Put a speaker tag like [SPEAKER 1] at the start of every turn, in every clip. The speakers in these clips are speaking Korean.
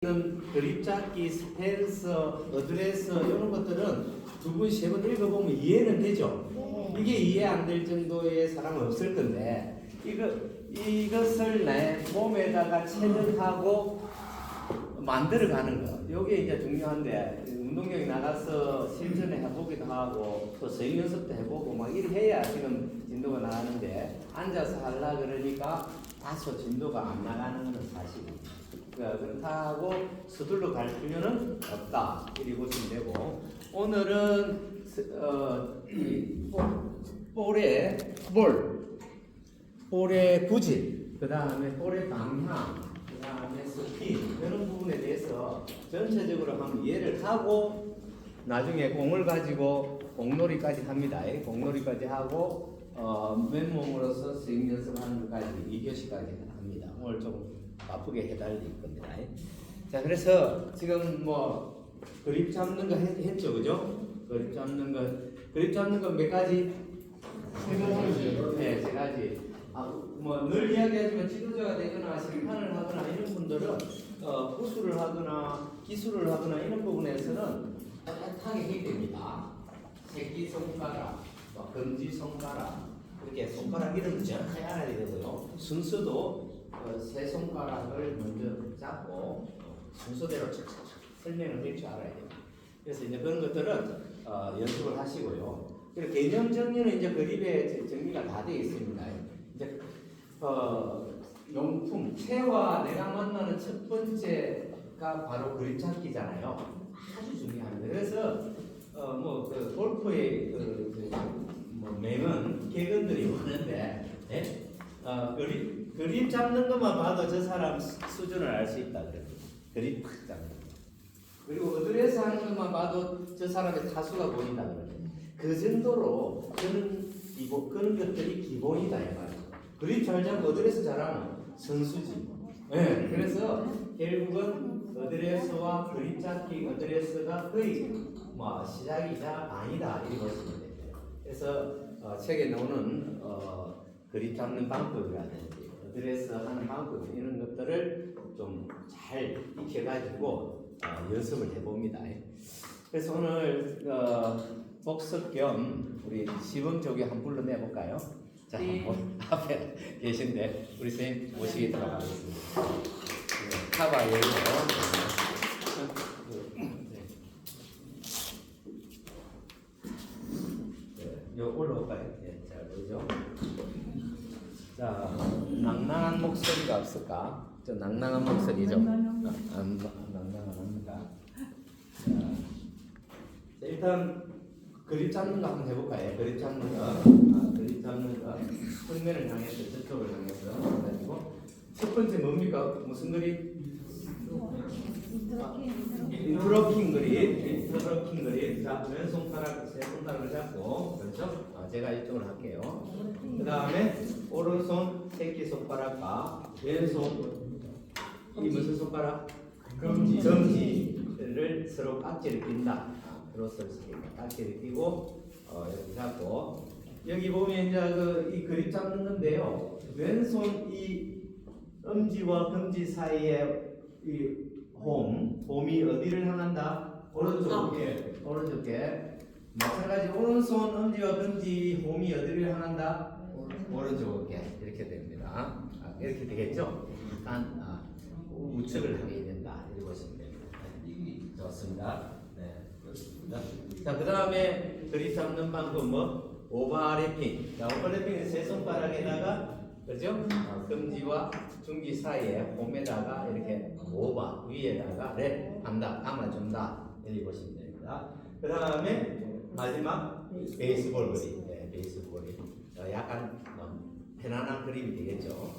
[SPEAKER 1] 있는 그립잡기, 스펜서, 어드레스 이런 것들은 두 번, 세 번 읽어보면 이해는 되죠. 이게 이해 안 될 정도의 사람은 없을 건데 이것을 내 몸에다가 체득하고 만들어가는 거. 이게 이제 중요한데 운동장에 나가서 실전에 해보기도 하고 또 서행 연습도 해보고 막 이렇게 해야 지금 진도가 나가는데 앉아서 하려 그러니까 다소 진도가 안 나가는 것은 사실입니다. 그렇다고 서둘러 갈 필요는 없다. 이리 보시면 되고 오늘은 이 볼의 구질, 그 다음에 볼의 방향, 그 다음에 스피드 이런 부분에 대해서 전체적으로 한번 이해를 하고 나중에 공을 가지고 공놀이까지 합니다. 공놀이까지 하고 맨몸으로서 스윙 연습하는 것까지 2교시까지 합니다. 오늘 좀 바쁘게 해달릴 겁니다. 자, 그래서 지금 뭐 그립 잡는 거 했죠, 그죠? 그립 잡는 거 몇 가지? 세 가지. 네, 세 가지. 뭐 늘 이야기하지만 지도자가 되거나 심판을 하거나 이런 분들은 구술을 하거나 기술을 하거나 이런 부분에서는 따뜻하게 해야 됩니다. 새끼 손가락, 검지 손가락, 이렇게 손가락 이름을 정확하게 알아야 되고요. 순서도 세 손가락을 먼저 잡고 순서대로 착착착 설명을 할 줄 알아야 돼요. 그래서 이제 그런 것들은 연습을 하시고요. 그리고 개념 정리는 이제 그립에 정리가 다 되어 있습니다. 이제 용품, 채와 내가 만나는 첫 번째가 바로 그립 잡기잖아요. 아주 중요합니다. 그래서 그 골프의 뭐 맹은 개근들이 오는데 그립 잡는 것만 봐도 저 사람 수준을 알 수 있다 그래요. 그립 팍 잡는 거. 그리고 어드레스 하는 것만 봐도 저 사람의 타수가 보인다 그래요. 그 정도로 그런 것들이 기본이다 이 말이에요. 그립 잘 잡고 어드레스 잘하는 선수지. 네, 그래서 결국은 어드레스와 그립 잡기 어드레스가 거의 뭐 시작이자 아니다 이렇게 보시면 돼요. 그래서 책에 나오는 그립 잡는 방법이라든지 어드레스 하는 방법 이런 것들을 좀 잘 익혀가지고 연습을 해봅니다. 그래서 오늘 복습 겸 우리 시범 조교 한 불러내볼까요? 자, 앞에 계신데 우리 선생님 모시도록 하겠습니다. 카바 열고 요 올라올까요? 네, 자, 보죠. 자, 낭낭한 목소리가 없을까? 저 낭낭한 목소리죠? 안 낭낭합니다. 자, 일단 그립 잡는 거 한번 해볼까요? 그립 잡는 거 측면을 향해서 저쪽을 향해서 가지고 첫 번째 뭡니까? 무슨 그립? 인터로킹 그립. 자, 왼손가락 세 손가락을 잡고 그렇죠? 제가 이쪽으로 할게요. 그 다음에 오른손 새끼 손가락과 왼손 이 무슨 손가락? 검지를 서로 깍지를 낀다. 크로스를 깍지를 끼고 이렇게 잡고 여기 보면 이제 이 그립 잡는 건데요. 왼손 이 엄지와 검지 사이에 이 홈이 어디를 향한다? 오른쪽에 마찬가지 오른손 엄지와 검지 홈이 어디를 향한다? 오른쪽에 이렇게 됩니다. 이렇게 되겠죠? 약간 우측을 향해 된다 이렇게 보시면 됩니다. 좋습니다. 네, 그렇습니다. 자, 그 다음에 그립 잡는 방법 뭐? 오버래핑. 자, 오버래핑은 세 손가락에다가 그죠? 검지와 중지 사이에 홈에다가 이렇게 오버 위에다가 랩 한다, 감아준다 이렇게 보시면 됩니다. 그 다음에 마지막 베이스볼 그립. 네, 베이스볼이 약간 편안한 그립이 되겠죠.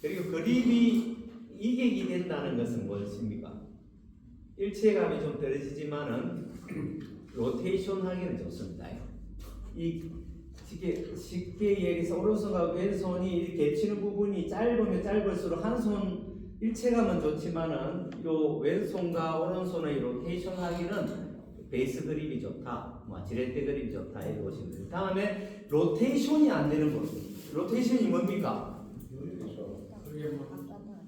[SPEAKER 1] 그리고 그립이 이객이 된다는 것은 무엇입니까? 일체감이 좀 떨어지지만은 로테이션 하기는 좋습니다. 쉽게 얘기해서 오른손과 왼손이 이렇게 겹치는 부분이 짧으면 짧을수록 한 손 일체감은 좋지만은 요 왼손과 오른손의 로테이션 하기는 베이스 그립이 좋다, 지렛대 그립이 좋다 이렇게 보시면 됩니다. 다음에 로테이션이 안 되는 분. 로테이션이 뭡니까?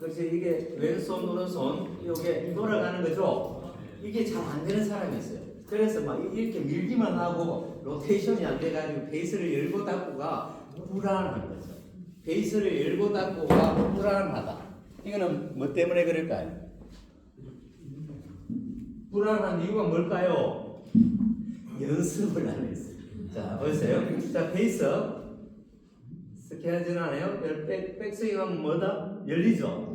[SPEAKER 1] 그래서 이게 왼손 오른손 이게 돌아가는 거죠. 이게 잘 안 되는 사람이 있어요. 그래서 막 이렇게 밀기만 하고 로테이션이 안 돼가지고 베이스를 열고 닫고가 불안한 거죠. 베이스를 열고 닫고가 불안하다. 이거는 뭐 때문에 그럴까요? 불안한 이유가 뭘까요? 연습을 안 했어요. 자, 보세요. 자, 베이스 스케하진 않아요? 백스윙 하면 뭐다? 열리죠?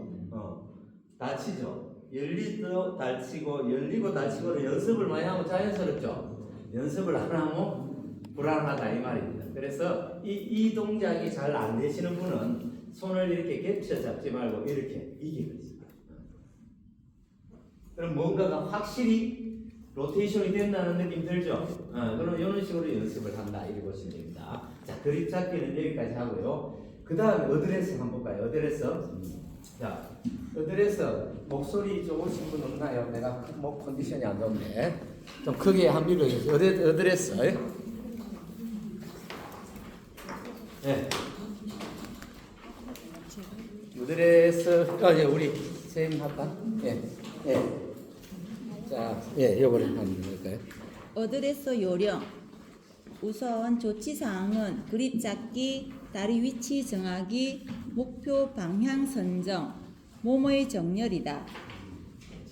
[SPEAKER 1] 닫히죠? 열리도 닫히고 열리고 닫히고를 연습을 많이 하면 자연스럽죠? 연습을 안 하면 불안하다 이 말입니다. 그래서 이 동작이 잘 안 되시는 분은 손을 이렇게 겹쳐 잡지 말고 이렇게 이기는 거죠. 그럼 뭔가가 확실히 로테이션이 된다는 느낌 들죠? 그럼 이런 식으로 연습을 한다 이렇게 보시면 됩니다. 자, 그립 잡기는 여기까지 하고요. 그 다음에 어드레스 한번 볼까요? 어드레스. 자, 어드레스 목소리 좋으신 분 없나요? 내가 목 컨디션이 안 좋은데 좀 크게 한 밀어주세요. 어드레스. 네. 어드레스. 예, 우리 선생님 할까? 예, 예. 자, 예, 요거를 한번 볼까요?
[SPEAKER 2] 어드레스 요령. 우선 조치사항은 그립 잡기, 다리 위치 정하기, 목표 방향 선정, 몸의 정렬이다.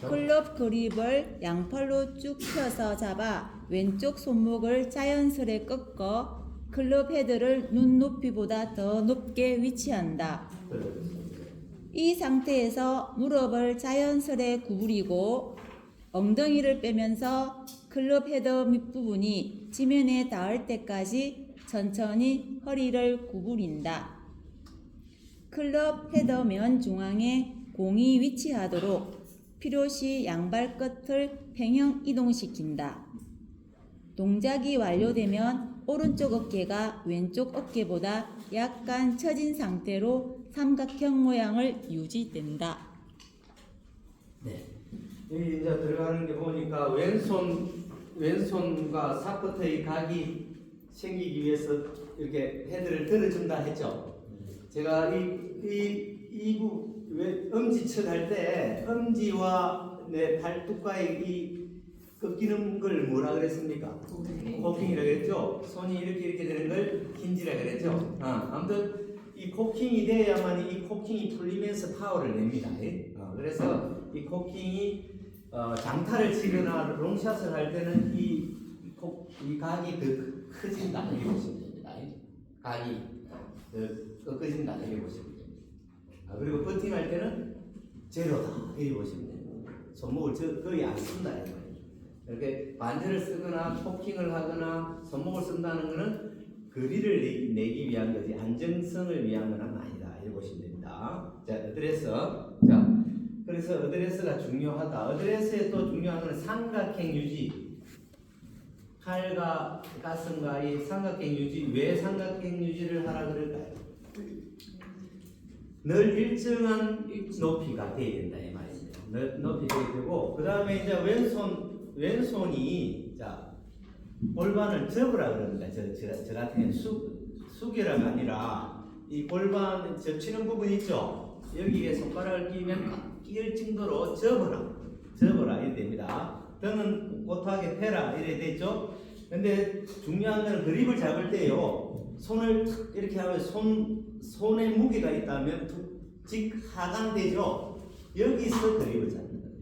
[SPEAKER 2] 클럽 그립을 양팔로 쭉 펴서 잡아 왼쪽 손목을 자연스레 꺾어 클럽 헤드를 눈높이보다 더 높게 위치한다. 이 상태에서 무릎을 자연스레 구부리고 엉덩이를 빼면서 클럽 헤더 밑부분이 지면에 닿을 때까지 천천히 허리를 구부린다. 클럽 헤더 면 중앙에 공이 위치하도록 필요시 양발 끝을 평형 이동시킨다. 동작이 완료되면 오른쪽 어깨가 왼쪽 어깨보다 약간 처진 상태로 삼각형 모양을 유지된다.
[SPEAKER 1] 네. 여기 이제 들어가는 게 보니까 왼손과 사커트의 각이 생기기 위해서 이렇게 헤드를 들어준다 했죠. 제가 엄지척 할 때 엄지와 내 발톱과의 이 꺾이는 걸 뭐라 그랬습니까? 코킹이라 그랬죠. 손이 이렇게 되는 걸 힌지라 그랬죠. 아무튼 이 코킹이 돼야만 이 코킹이 풀리면서 파워를 냅니다. 그래서 이 코킹이 장타를 치거나 롱샷을 할 때는 이 각이 더 커진다 이렇게 보시면 됩니다. 각이 더 꺾어진다 이렇게 보시면 됩니다. 그리고 버팅할 때는 제로다 이렇게 보시면 됩니다. 손목을 거의 안 쓴다 이거예요. 이렇게 반대를 쓰거나 코킹을 하거나 손목을 쓴다는 것은 거리를 내기 위한 거지 안정성을 위한 건 아니다 이렇게 보시면 됩니다. 자, 어드레스. 자, 그래서 어드레스가 중요하다. 어드레스에 또 중요한 것은 삼각형 유지. 팔과 가슴과의 삼각형 유지. 왜 삼각형 유지를 하라 그럴까요? 늘 일정한 높이가 돼야 된다 이 말입니다. 높이 돼야 되고 그 다음에 이제 왼손이 자 골반을 접으라 그럽니다. 저 같은 경우는 숙여라가 아니라 이 골반 접치는 부분 있죠. 여기에 손가락을 끼울 정도로 접어라 이래 됩니다. 등은 꼿하게 펴라 이래 되죠. 근데 중요한 것은 그립을 잡을 때요. 손을 이렇게 하면 손에 무게가 있다면 직 하강되죠. 여기서 그립을 잡는 거예요.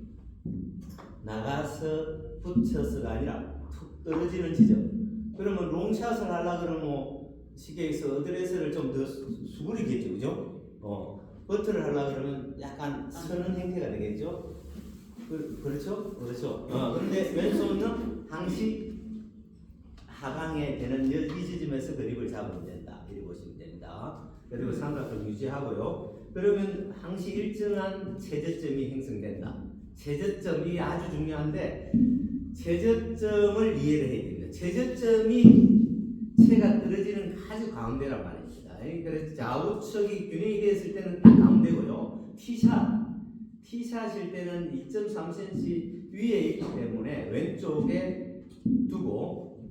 [SPEAKER 1] 나가서 붙여서가 아니라 툭 떨어지는 지점. 그러면 롱샷을 하려고 그러면 쉽게 해서 어드레스를 좀 더 수그리겠죠, 그죠? 버트를 하려고 그러면 약간 서는 형태가 되겠죠? 그렇죠? 그렇죠. 그런데 왼손은 항시 하강에 되는 이 지점에서 그립을 잡으면 된다. 이렇게 보시면 됩니다. 그리고 삼각형 유지하고요. 그러면 항시 일정한 최저점이 형성된다. 최저점이 아주 중요한데 최저점을 이해를 해야 됩니다. 최저점이 채가 떨어지는 아주 가운데란 말입니다. 그래서 좌우측이 균형이 되었을 때는 딱 가운데고요. 티샷일 때는 2.3cm 위에 있기 때문에 왼쪽에 두고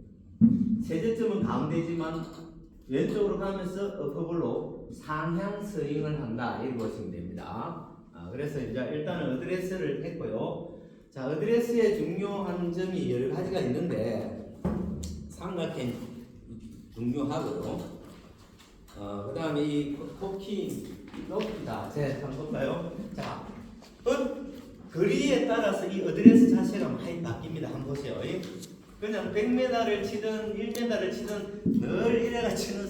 [SPEAKER 1] 최저점은 가운데지만 왼쪽으로 가면서 어퍼블로 상향 스윙을 한다 이렇게 보시면 됩니다. 그래서 이제 일단은 어드레스를 했고요. 자, 어드레스의 중요한 점이 여러 가지가 있는데 삼각형 중요하고요. 그 다음에 이 코키 높이다. 제가 한번 볼까요? 자, 거리에 따라서 이 어드레스 자체가 많이 바뀝니다. 한번 보세요. 그냥 100m를 치든 1m를 치든 늘 이래가 치는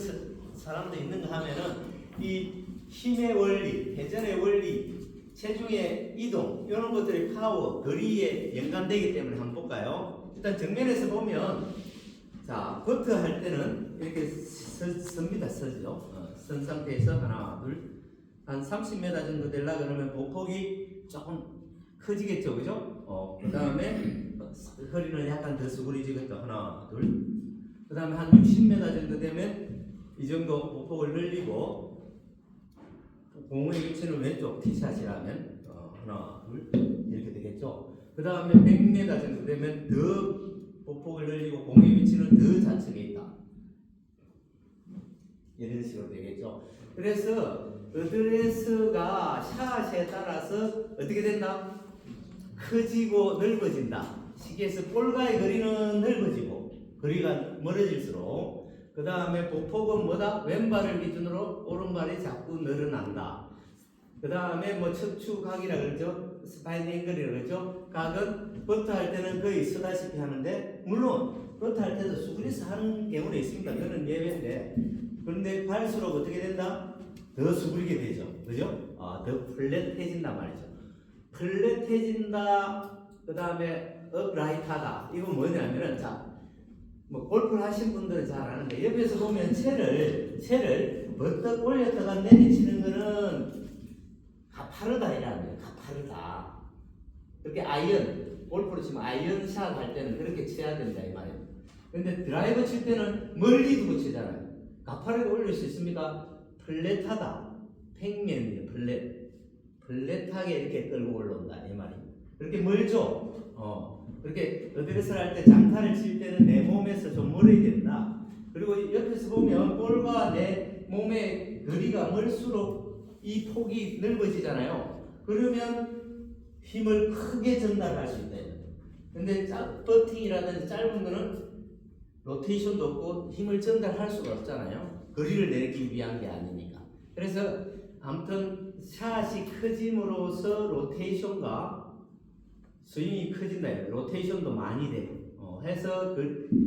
[SPEAKER 1] 사람도 있는가 하면은 이 힘의 원리, 회전의 원리, 체중의 이동 이런 것들이 파워, 거리에 연관되기 때문에 한번 볼까요? 일단 정면에서 보면 자, 버트 할 때는 이렇게 섭니다. 서죠. 선 상태에서 하나, 둘, 한 30m 정도 되려 그러면 보폭이 조금 커지겠죠, 그죠? 그 다음에 허리는 약간 더 수그리지겠죠. 하나, 둘. 그 다음에 한 60m 정도 되면 이 정도 보폭을 늘리고 공의 위치는 왼쪽 티샷이라면 하나, 둘 이렇게 되겠죠. 그 다음에 100m 정도 되면 더 보폭을 늘리고 공의 위치는 더 좌측에 있다. 이런 식으로 되겠죠. 그래서 어드레스가 샷에 따라서 어떻게 된다? 커지고 넓어진다. 시계에서 볼과의 거리는 넓어지고 거리가 멀어질수록 그 다음에 보폭은 뭐다? 왼발을 기준으로 오른발이 자꾸 늘어난다. 그 다음에 뭐 척추각이라 그러죠. 스파인 앵글이라 그러죠. 각은 버트 할 때는 거의 서다시피 하는데 물론 버트 할 때도 수그리서 하는 경우도 있습니다. 그건 예외인데 그런데 갈수록 어떻게 된다? 더 수그리게 되죠. 그죠? 더 플랫해진단 말이죠. 플랫해진다. 그 다음에 업라이트하다. 이건 뭐냐면은 자, 뭐 골프를 하신 분들은 잘 아는데 옆에서 보면 채를 버떡 올렸다가 내리치는 거는 가파르다 이라는 가파르다. 그렇게 아이언 골프로 치면 아이언샷 할 때는 그렇게 쳐야 된다 이 말이에요. 근데 드라이버 칠 때는 멀리 두고 치잖아요. 가파르게 올릴 수 있습니까? 플랫하다. 평면이에요. 플랫하게 이렇게 끌고 올라온다 이 말이에요. 그렇게 멀죠. 그렇게 어드레스를 할 때 장타를 칠 때는 내 몸에서 좀 멀어야 된다. 그리고 옆에서 보면 볼과 내 몸의 거리가 멀수록 이 폭이 넓어지잖아요. 그러면 힘을 크게 전달할 수 있다. 근데 버팅이라든지 짧은 거는 로테이션도 없고 힘을 전달할 수가 없잖아요. 거리를 내기 위한 게 아니니까. 그래서 아무튼 샷이 커짐으로써 로테이션과 스윙이 커진다. 로테이션도 많이 되고 해서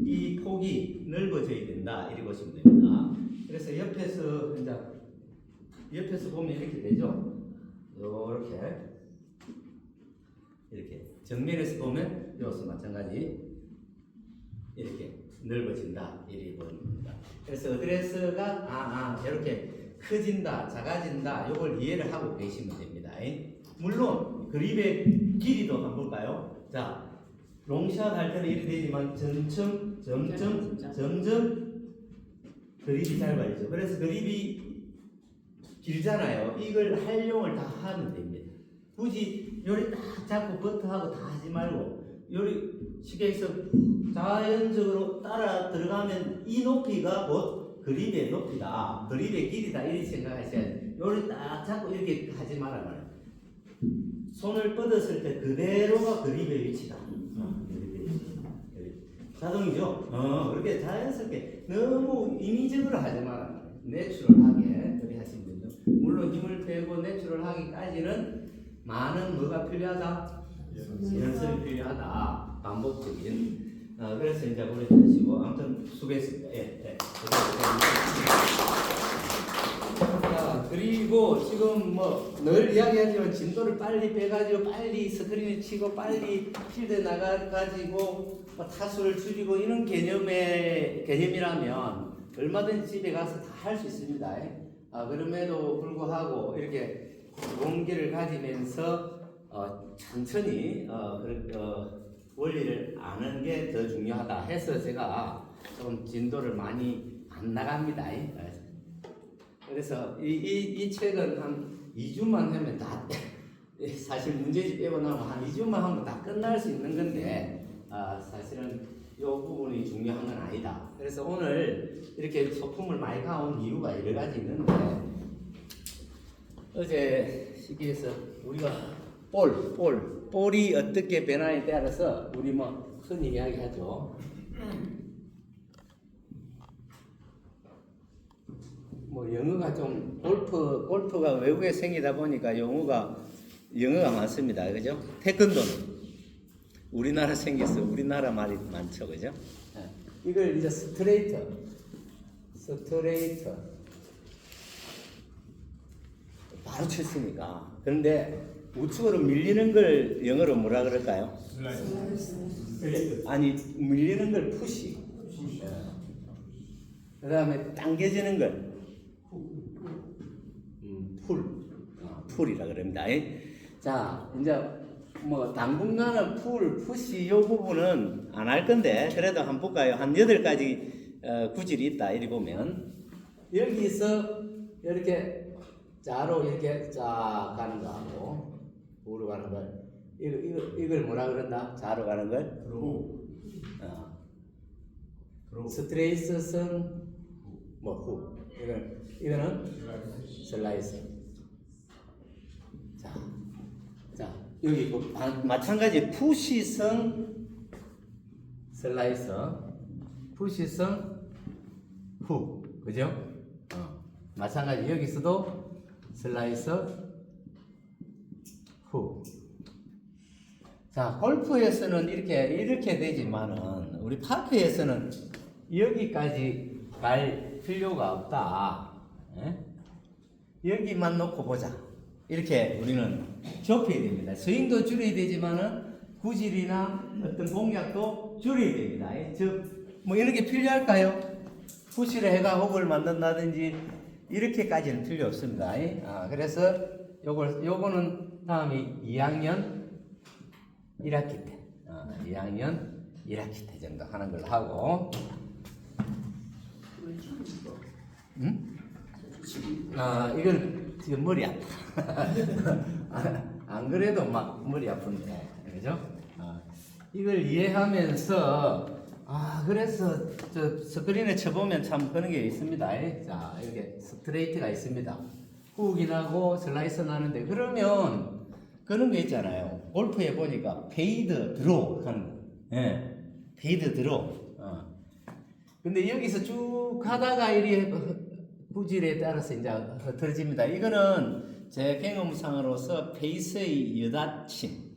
[SPEAKER 1] 이 폭이 넓어져야 된다. 이렇게 보시면 됩니다. 그래서 옆에서 보면 이렇게 되죠. 이렇게 정면에서 보면 이것도 마찬가지 이렇게 넓어진다. 이렇게 보입니다. 그래서 어드레스가 이렇게 커진다, 작아진다. 이걸 이해를 하고 계시면 됩니다. 물론 그립의 길이도 한번 볼까요? 자, 롱샷 할 때는 이렇게 되지만 점점 그립이 짧아지죠. 그래서 그립이 길잖아요. 이걸 활용을 다 하면 됩니다. 굳이 요리 딱 잡고 버터하고 다 하지 말고 요리 시계에서 자연적으로 따라 들어가면 이 높이가 곧 그립의 높이다. 그립의 길이다. 이렇게 생각하셔야지. 요리 딱 잡고 이렇게 하지 말아요. 손을 뻗었을 때 그대로가 그립의 위치다. 자동이죠? 그렇게 자연스럽게 너무 인위적으로 하지 마라. 내추럴하게 그렇게 하시면 됩니다. 물론 힘을 빼고 내추럴하기까지는 많은 뭐가 필요하다? 연습이 필요하다. 반복적인. 그래서 이제 우리 하시고 아무튼 수고했습니다. 예. 자, 그리고 지금 뭐 늘 이야기하지만 진도를 빨리 빼가지고 빨리 스크린을 치고 빨리 필드에 나가가지고 타수를 줄이고 이런 개념이라면 얼마든지 집에 가서 다 할 수 있습니다. 그럼에도 불구하고 이렇게 용기를 가지면서 천천히 원리를 아는 게 더 중요하다 해서 제가 좀 진도를 많이 안 나갑니다. 그래서 이 책은 한 2주만 하면 다 사실 문제집 빼고 나면 한 2주만 하면 다 끝날 수 있는 건데 사실은 이 부분이 중요한 건 아니다. 그래서 오늘 이렇게 소품을 많이 가온 이유가 여러 가지 있는데 어제 시기에서 우리가 볼이 어떻게 변하에 따라서 우리 뭐 흔히 이야기하죠. 뭐 영어가 좀 골프가 외국에 생기다 보니까 영어가 많습니다. 그죠? 태권도는 우리나라 생겨서 우리나라 말이 많죠. 그죠? 이걸 이제 스트레이트 바로 쳤으니까. 그런데 우측으로 밀리는 걸 영어로 뭐라 그럴까요? 아니, 밀리는 걸 푸시. 그 다음에 당겨지는 걸 풀이라 그럽니다. 자, 이제 뭐 당분간은 푸시 요 부분은 안 할 건데 그래도 한번 볼까요? 한 8가지 구질이 있다. 이리 보면 여기서 이렇게 자로 이렇게 쫙 가는 거하고 우로 가는 걸 이걸 뭐라 그런다? 자로 가는 걸? 스트레이트선 뭐 후. 이거는 슬라이스. 자, 여기 마찬가지 푸시성 슬라이서, 푸시성 후, 그죠? 마찬가지 여기서도 슬라이서 후. 자, 골프에서는 이렇게 되지만은 우리 파크에서는 여기까지 갈 필요가 없다. 예? 여기만 놓고 보자. 이렇게 우리는 좁혀야 됩니다. 스윙도 줄여야 되지만은 구질이나 어떤 공략도 줄여야 됩니다. 뭐 이런 게 필요할까요? 푸시를 해가 홉을 만든다든지 이렇게까지는 필요 없습니다. 그래서 요거는 다음에 2학년 1학기 때, 2학년 1학기 때 정도 하는 걸 하고, 이건 지금 머리 아파. 안 그래도 막 머리 아픈데, 그죠? 이걸 이해하면서, 그래서 저 스크린에 쳐보면 참 그런 게 있습니다. 자, 이렇게 스트레이트가 있습니다. 훅이 나고 슬라이스 나는데, 그러면 그런 게 있잖아요. 골프에 보니까 페이드 드로우 하는 거. 예, 페이드 드로우. 근데 여기서 쭉 가다가 이리 구질에 따라서 이제 흐트러집니다. 이거는 제 경험상으로서 페이스의 여닫침,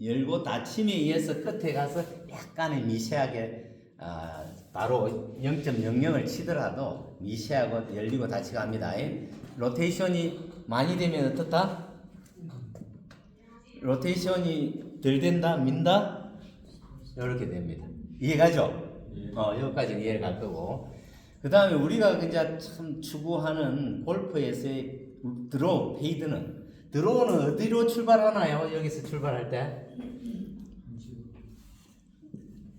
[SPEAKER 1] 열고 닫힘에 의해서 끝에 가서 약간의 미세하게 바로 0.00을 치더라도 미세하고 열리고 닫히고 합니다. 로테이션이 많이 되면 어떻다? 로테이션이 덜 된다? 민다? 이렇게 됩니다. 이해가죠? 여기까지는 이해를 갈 거고. 그 다음에 우리가 이제 참 추구하는 골프에서의 드로우, 페이드는, 드로우는 어디로 출발하나요? 여기서 출발할 때?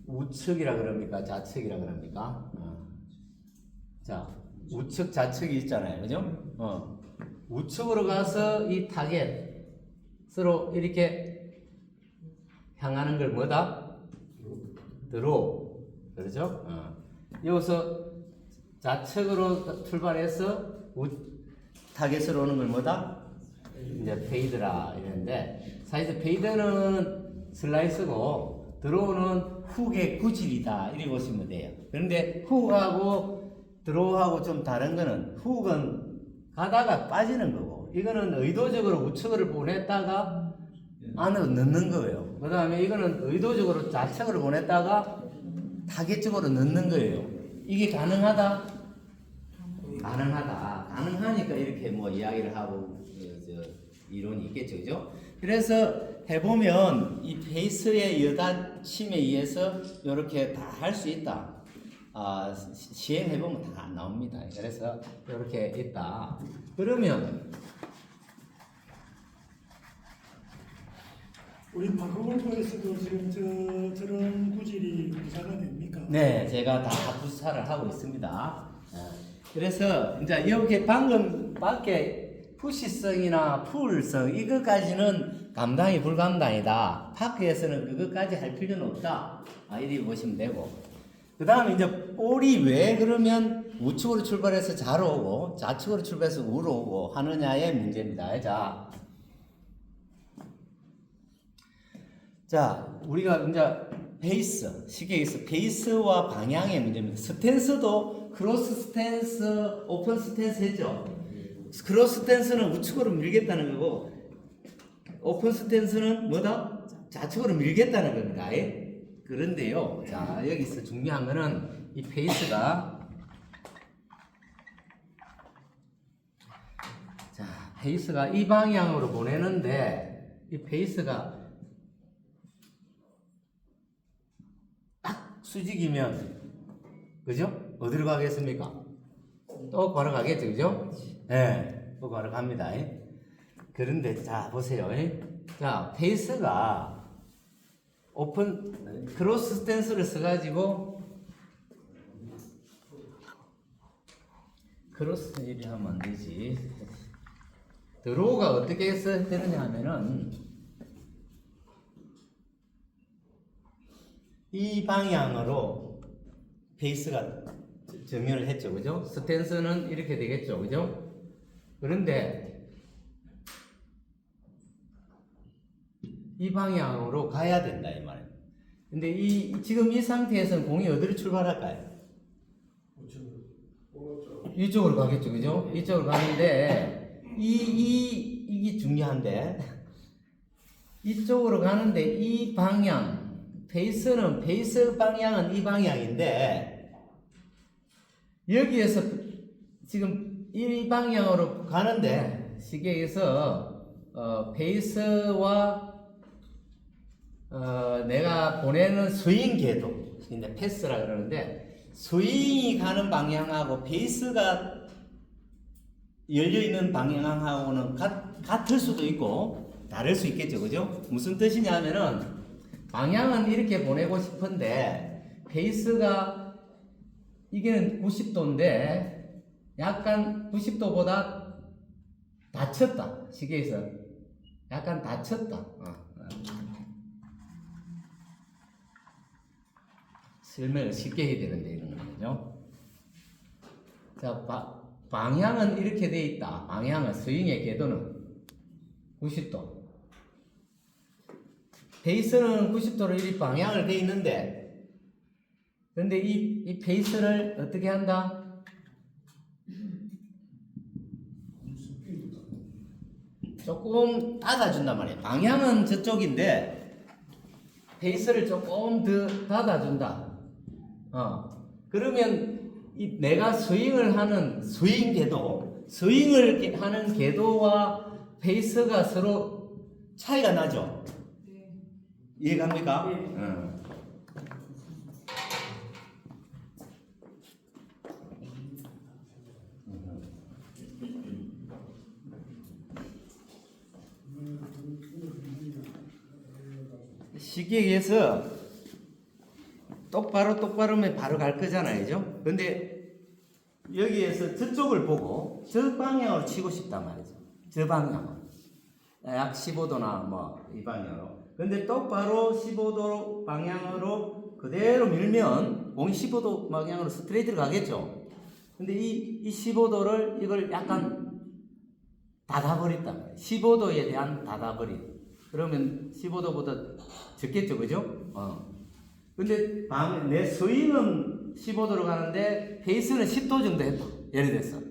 [SPEAKER 1] 우측이라 그럽니까? 좌측이라 그럽니까? 자, 우측, 좌측이 있잖아요. 그죠? 우측으로 가서 이 타겟으로 이렇게 향하는 걸 뭐다? 드로우. 그렇죠? 여기서 좌측으로 출발해서 타겟으로 오는 걸 뭐다? 이제 페이드라 이랬는데, 사실 페이드는 슬라이스고 드로우는 훅의 구질이다 이렇게 보시면 돼요. 그런데 훅하고 드로우하고 좀 다른 거는, 훅은 가다가 빠지는 거고, 이거는 의도적으로 우측으로 보냈다가 안으로 넣는 거예요. 그 다음에 이거는 의도적으로 좌측으로 보냈다가 타겟 쪽으로 넣는 거예요. 이게 가능하다? 가능하니까 이렇게 뭐 이야기를 하고 이론이 있겠죠, 그죠? 그래서 해보면 이 페이스의 여닫힘에 의해서 이렇게 다 할 수 있다. 시행해보면 다 나옵니다. 그래서 이렇게 있다. 그러면
[SPEAKER 3] 우리 파크골프에서도 지금 저런 구질이 구사가 됩니까?
[SPEAKER 1] 네, 제가 다 부사를 하고 있습니다. 그래서 이제 여기 방금 밖에 푸시성이나 풀성 이것까지는 감당이 불감당이다. 파크에서는 그것까지 할 필요는 없다. 이렇게 보시면 되고, 그 다음에 이제 볼이 왜 그러면 우측으로 출발해서 좌로 오고 좌측으로 출발해서 우로 오고 하느냐의 문제입니다. 자, 우리가 이제 베이스, 시계에서 베이스와 방향의 문제입니다. 스탠스도 크로스 스탠스, 오픈 스탠스 했죠? 크로스 스탠스는 우측으로 밀겠다는 거고, 오픈 스탠스는 뭐다? 좌측으로 밀겠다는 겁니다. 그런데요, 자, 여기서 중요한 거는 이 페이스가, 자, 페이스가 이 방향으로 보내는데, 이 페이스가 딱 수직이면, 그죠? 어디로 가겠습니까? 또 바로 가겠죠, 그죠? 네, 또 바로 갑니다. 그런데, 자, 보세요. 자, 페이스가 오픈 크로스 스탠스를 써가지고 크로스 일이 하면 안 되지. 드로우가 어떻게 써야 되느냐 하면은 이 방향으로 베이스가 정렬을 했죠, 그죠? 스탠스는 이렇게 되겠죠, 그죠? 그런데 이 방향으로 가야 된다 이 말이에요. 근데 지금 이 상태에서는 공이 어디로 출발할까요? 이쪽으로 가겠죠, 그죠? 이쪽으로 가는데 이게 중요한데 이쪽으로 가는데 이 방향 베이스 방향은 이 방향인데 여기에서 지금 이 방향으로 가는데 시계에서 베이스와 내가 보내는 스윙 궤도, 근데 패스라 그러는데 스윙이 가는 방향하고 베이스가 열려 있는 방향하고는 같을 수도 있고 다를 수 있겠죠, 그죠? 무슨 뜻이냐면은 방향은 이렇게 보내고 싶은데 베이스가 이게는 90도인데 약간 90도보다 닫혔다. 시계에서 약간 닫혔다. 설명을 쉽게 해야 되는데 이런 거죠. 자, 방향은 이렇게 돼 있다. 방향은 스윙의 궤도는 90도. 베이스는 90도로 이 방향을 돼 있는데, 그런데 이 베이스를 어떻게 한다? 조금 닫아준단 말이에요. 방향은 저쪽인데 베이스를 조금 더 닫아준다. 그러면 내가 스윙을 하는 스윙 궤도, 스윙을 하는 궤도와 베이스가 서로 차이가 나죠? 네. 이해갑니까? 네. 시계에서 똑바로면 바로 갈 거잖아요, 그죠? 근데 여기에서 저쪽을 보고 저 방향으로 치고 싶단 말이죠. 저 방향으로. 약 15도나 뭐 이 방향으로. 근데 똑바로 15도 방향으로 그대로 밀면 공이 15도 방향으로 스트레이트로 가겠죠. 근데 이 15도를 이걸 약간 닫아버렸단 말이에요. 15도에 대한 닫아버림. 그러면 15도보다 적겠죠, 그죠? 근데 내 스윙은 15도로 가는데 베이스는 10도 정도 했다. 예를 들어서.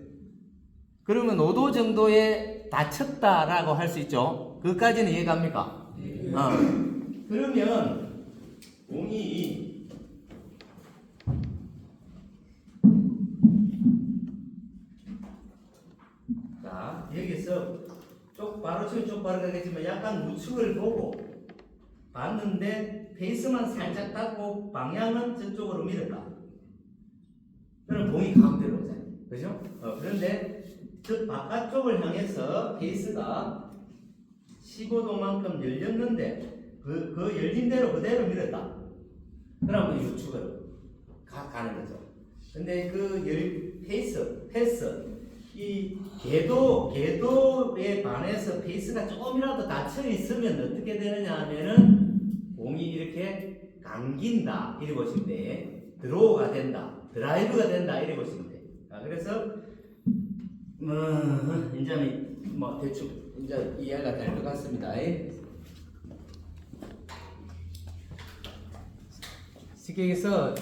[SPEAKER 1] 그러면 5도 정도에 닫혔다라고 할 수 있죠. 그것까지는 이해갑니까? 네. 그러면 공이 자, 여기서 바로 치면 쪽 바로 가겠지만 약간 우측을 보고 봤는데 베이스만 살짝 닫고 방향은 저쪽으로 밀었다. 그럼 공이 가운데로 오잖아요. 그죠? 그런데 저 바깥쪽을 향해서 베이스가 15도만큼 열렸는데 그 열린 대로 그대로 밀었다. 그러면 우측으로 가는 거죠. 근데 패스 이 궤도에 반해서 베이스가 조금이라도 닫혀 있으면 어떻게 되느냐 하면은 공이 이렇게 감긴다. 이렇게 보시면 돼. 드로우가 된다, 드라이브가 된다 이래 보시면 돼. 그래서 이제 뭐 대충 이제 이해가 될 것 같습니다. 쉽게 얘기해서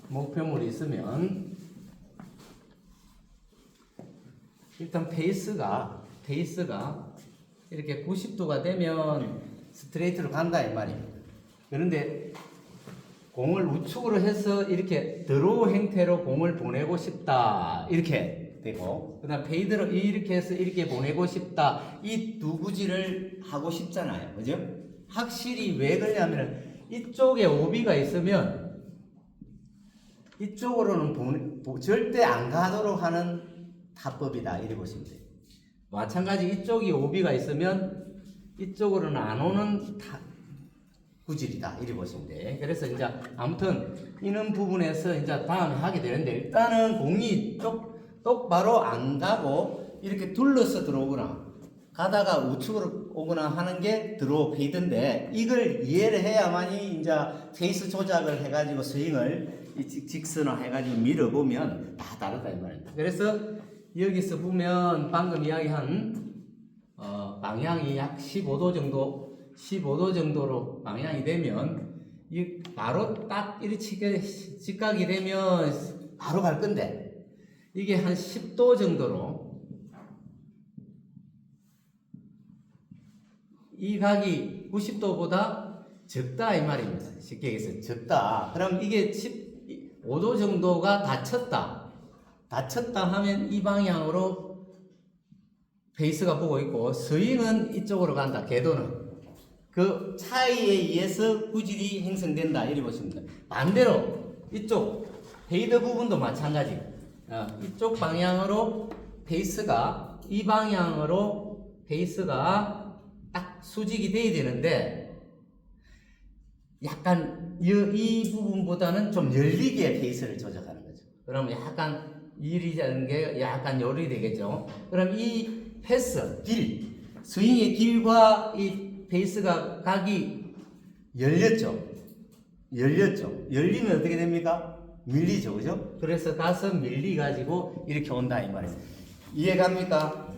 [SPEAKER 1] 목표물이 있으면 일단 페이스가 이렇게 90도가 되면 스트레이트로 간다 이 말입니다. 그런데 공을 우측으로 해서 이렇게 드로우 형태로 공을 보내고 싶다 이렇게 되고, 그다음 페이드로 이렇게 해서 이렇게 보내고 싶다, 이 두 구질을 하고 싶잖아요, 그죠? 확실히 왜 그러냐면 이쪽에 오비가 있으면 이쪽으로는 절대 안 가도록 하는 타법이다 이래 보시면 돼요. 마찬가지 이쪽이 오비가 있으면 이쪽으로는 안 오는 구질이다 이래 보시면 돼. 그래서 이제 아무튼 이런 부분에서 이제 다음에 하게 되는데, 일단은 공이 똑바로 안 가고 이렇게 둘러서 들어오거나 가다가 우측으로 오거나 하는 게 드로우 페이드인데, 이걸 이해를 해야만이 이제 페이스 조작을 해가지고 스윙을 직선화 해가지고 밀어보면 다 다르다 이 말입니다. 그래서 여기서 보면 방금 이야기한 방향이 약 15도 정도로 방향이 되면 이 바로 딱 이렇게 직각이 되면 바로 갈 건데, 이게 한 10도 정도로 이 각이 90도보다 적다 이 말입니다. 쉽게 얘기해서 적다. 그럼 이게 15도 정도가 닫혔다 하면 이 방향으로 페이스가 보고 있고, 스윙은 이쪽으로 간다. 궤도는 그 차이에 의해서 구질이 형성된다 이렇게 보시면 됩니다. 반대로 이쪽 페이드 부분도 마찬가지. 이쪽 방향으로 페이스가, 이 방향으로 페이스가 딱 수직이 돼야 되는데, 약간 이 부분보다는 좀 열리게 페이스를 조작하는 거죠. 그러면 약간 이리자는 게 약간 열이 되겠죠. 그럼 이 패스, 스윙의 길과 이 페이스가 각이 열리면 어떻게 됩니까? 밀리죠, 그죠? 그래서 가서 밀리 가지고 이렇게 온다 이 말이에요. 이해 갑니까?